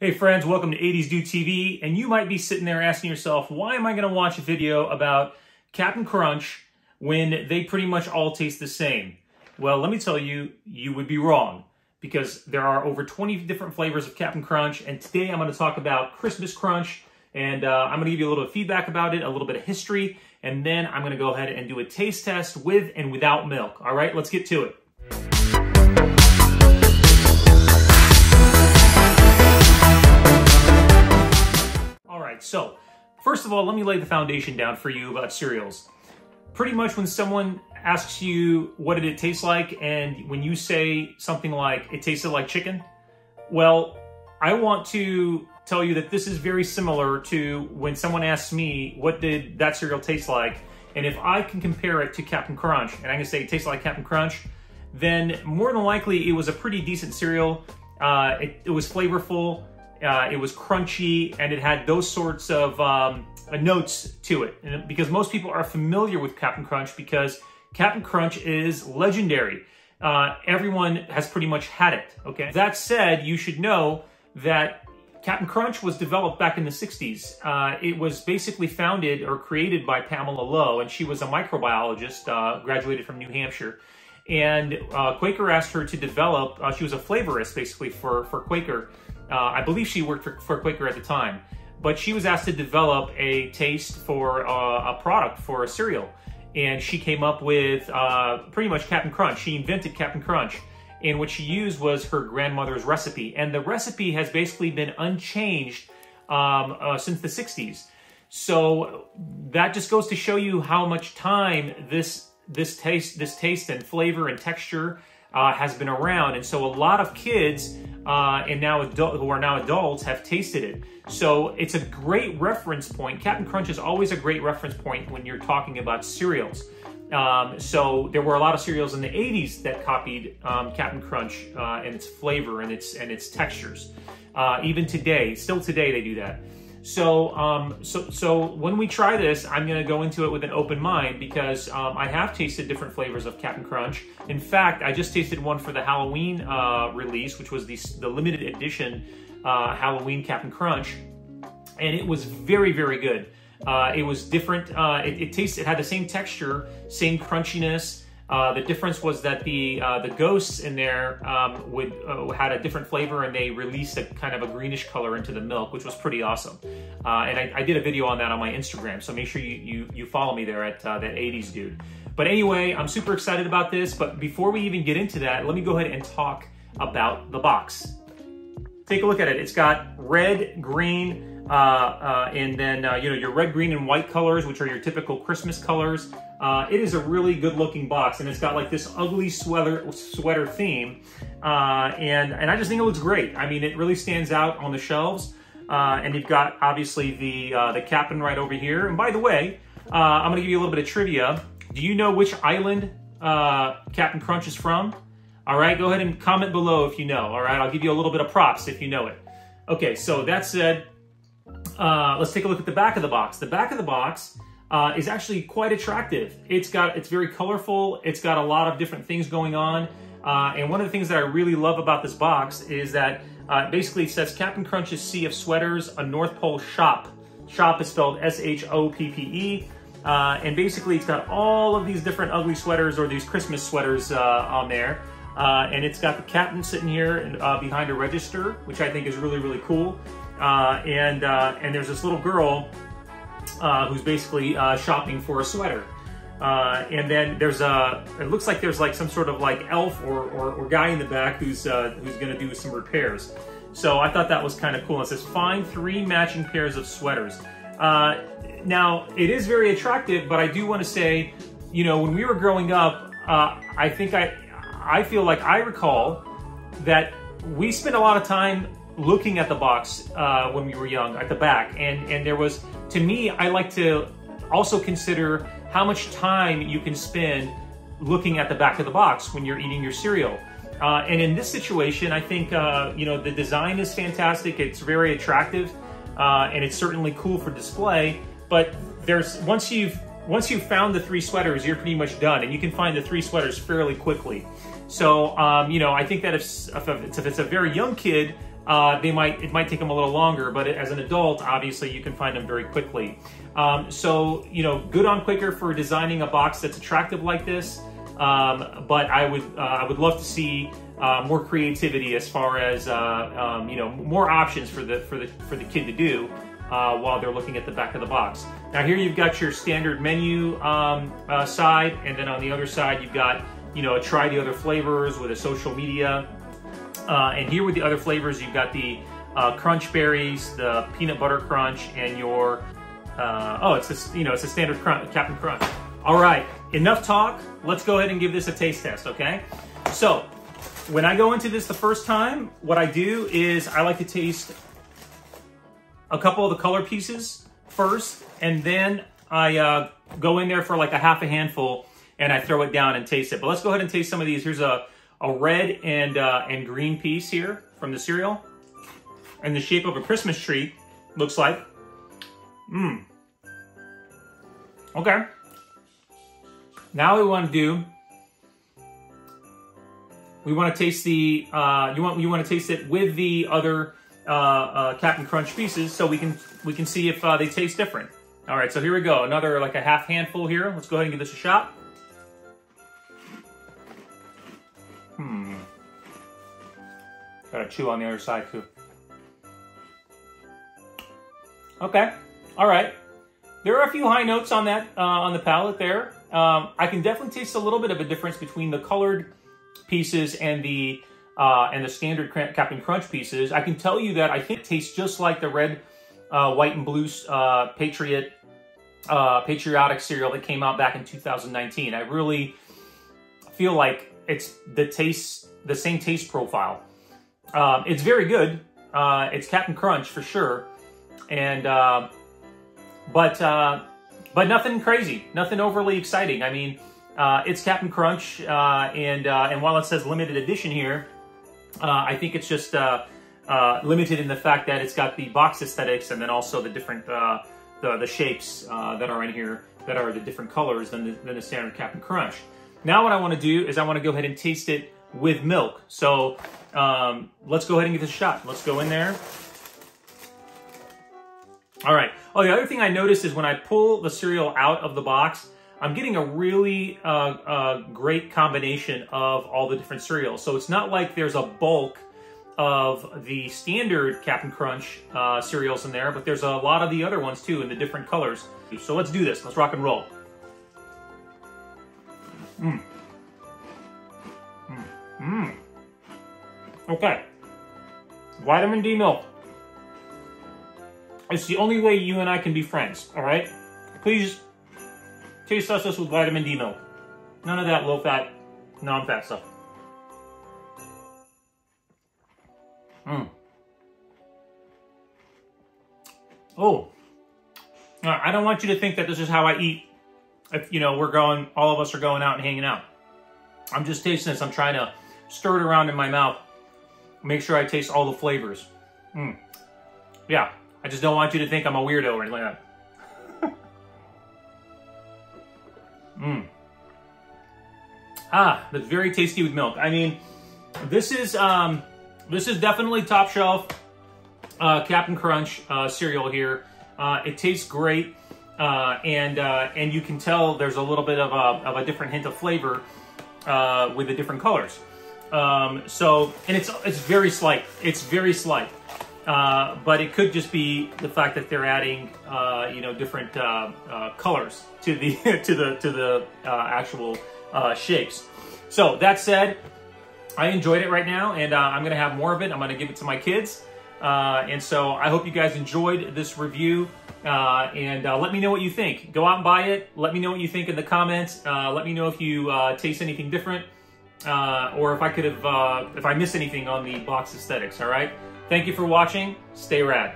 Hey friends, welcome to 80s Dude TV, and you might be sitting there asking yourself, why am I going to watch a video about Captain Crunch when they pretty much all taste the same? Well, let me tell you, you would be wrong, because there are over 20 different flavors of Captain Crunch, and today I'm going to talk about Christmas Crunch, and I'm going to give you a little bit of feedback about it, a little bit of history, and then I'm going to go ahead and do a taste test with and without milk. All right, let's get to it. So, first of all, let me lay the foundation down for you about cereals. Pretty much when someone asks you what did it taste like, and when you say something like, it tasted like chicken, well, I want to tell you that this is very similar to when someone asks me, what did that cereal taste like? And if I can compare it to Captain Crunch, and I can say it tastes like Captain Crunch, then more than likely it was a pretty decent cereal. It was flavorful. It was crunchy, and it had those sorts of notes to it. And because most people are familiar with Captain Crunch, because Captain Crunch is legendary. Everyone has pretty much had it, okay? That said, you should know that Captain Crunch was developed back in the 60s. It was basically founded or created by Pamela Lowe, and she was a microbiologist, graduated from New Hampshire. And Quaker asked her to develop, she was a flavorist basically for Quaker. I believe she worked for Quaker at the time, but she was asked to develop a taste for a product for a cereal. And she came up with pretty much Captain Crunch. She invented Captain Crunch. And what she used was her grandmother's recipe. And the recipe has basically been unchanged since the 60s. So that just goes to show you how much time this taste and flavor and texture has been around. And so a lot of kids and now who are now adults have tasted it. So it's a great reference point. Captain Crunch is always a great reference point when you're talking about cereals. So there were a lot of cereals in the 80s that copied Captain Crunch and its flavor and its textures. Even today, still today, they do that. So, so when we try this, I'm going to go into it with an open mind because I have tasted different flavors of Captain Crunch. In fact, I just tasted one for the Halloween release, which was the limited edition Halloween Captain Crunch, and it was very, very good. It was different. It had the same texture, same crunchiness. The difference was that the ghosts in there had a different flavor, and they released a kind of a greenish color into the milk, which was pretty awesome. And I did a video on that on my Instagram, so make sure you follow me there at that 80s Dude. But anyway, I'm super excited about this. But before we even get into that, let me go ahead and talk about the box. Take a look at it. It's got red, green, and then your red, green, and white colors, which are your typical Christmas colors. It is a really good-looking box, and it's got like this ugly sweater theme, and I just think it looks great. I mean, it really stands out on the shelves, and you've got obviously the captain right over here. And by the way, I'm gonna give you a little bit of trivia. Do you know which island Captain Crunch is from? All right, go ahead and comment below if you know. All right, I'll give you a little bit of props if you know it. Okay, so that said, let's take a look at the back of the box. The back of the box is actually quite attractive. It's very colorful. It's got a lot of different things going on. And one of the things that I really love about this box is that basically it says Captain Crunch's Sea of Sweaters, a North Pole shop. Shop is spelled S-H-O-P-P-E. And basically it's got all of these different ugly sweaters, or these Christmas sweaters on there. And it's got the captain sitting here behind a register, which I think is really, really cool. And there's this little girl who's basically shopping for a sweater. And then it looks like there's like some sort of like elf or guy in the back who's gonna do some repairs. So I thought that was kind of cool. It says, find 3 matching pairs of sweaters. Now, it is very attractive, but I do want to say, when we were growing up, I feel like I recall that we spent a lot of time looking at the box when we were young, at the back. And there was, to me, I like to also consider how much time you can spend looking at the back of the box when you're eating your cereal. And in this situation, I think, the design is fantastic. It's very attractive, and it's certainly cool for display. But once you've found the 3 sweaters, you're pretty much done, and you can find the 3 sweaters fairly quickly. So, I think that if it's a very young kid, it might take them a little longer, but as an adult, obviously you can find them very quickly. So, you know, good on Quaker for designing a box that's attractive like this. But I would love to see more creativity as far as you know, more options for the kid to do while they're looking at the back of the box. Now here you've got your standard menu side, and then on the other side you've got, you know, try the other flavors with a social media. And here with the other flavors you've got the crunch berries, the peanut butter crunch, and your oh, it's this, you know, it's a standard Captain Crunch. All right, enough talk. Let's go ahead and give this a taste test, okay? So, when I go into this the first time, what I do is I like to taste a couple of the color pieces first, and then I go in there for like a half a handful, and I throw it down and taste it. But let's go ahead and taste some of these. Here's a red and green piece here from the cereal, in the shape of a Christmas tree, looks like. Okay. Now we want to do, we want to taste the, you want to taste it with the other Captain Crunch pieces, so we can see if they taste different. All right, so here we go. Another like a half handful here. Let's go ahead and give this a shot. Gotta chew on the other side too. Okay. All right. There are a few high notes on that on the palate there. I can definitely taste a little bit of a difference between the colored pieces and the standard Captain Crunch pieces. I can tell you that I think it tastes just like the red, white, and blue patriotic cereal that came out back in 2019. I really feel like it's the same taste profile. It's very good. It's Captain Crunch for sure, and but nothing crazy, nothing overly exciting. I mean, it's Captain Crunch, and while it says limited edition here, I think it's just limited in the fact that it's got the box aesthetics, and then also the different the shapes that are in here that are the different colors than the standard Captain Crunch. Now what I want to do is I want to go ahead and taste it with milk. So let's go ahead and give this a shot. Let's go in there. All right. Oh, the other thing I noticed is when I pull the cereal out of the box, I'm getting a really great combination of all the different cereals. So it's not like there's a bulk of the standard Captain Crunch cereals in there, but there's a lot of the other ones too in the different colors. So let's do this. Let's rock and roll. Okay. Vitamin D milk. It's the only way you and I can be friends, all right? Please taste test us with vitamin D milk. None of that low-fat, non-fat stuff. Oh. I don't want you to think that this is how I eat. If, you know, all of us are going out and hanging out. I'm just tasting this. I'm trying to stir it around in my mouth. Make sure I taste all the flavors. Yeah. I just don't want you to think I'm a weirdo or anything like that. That's very tasty with milk. I mean, this is definitely top shelf Captain Crunch cereal here. It tastes great, and you can tell there's a little bit of a different hint of flavor with the different colors. And it's very slight. It's very slight. But it could just be the fact that they're adding, you know, different colors to the to the actual shapes. So that said, I enjoyed it right now, and I'm gonna have more of it. I'm gonna give it to my kids, and so I hope you guys enjoyed this review. And let me know what you think. Go out and buy it. Let me know what you think in the comments. Let me know if you taste anything different, or if I missed anything on the box aesthetics. All right. Thank you for watching. Stay rad.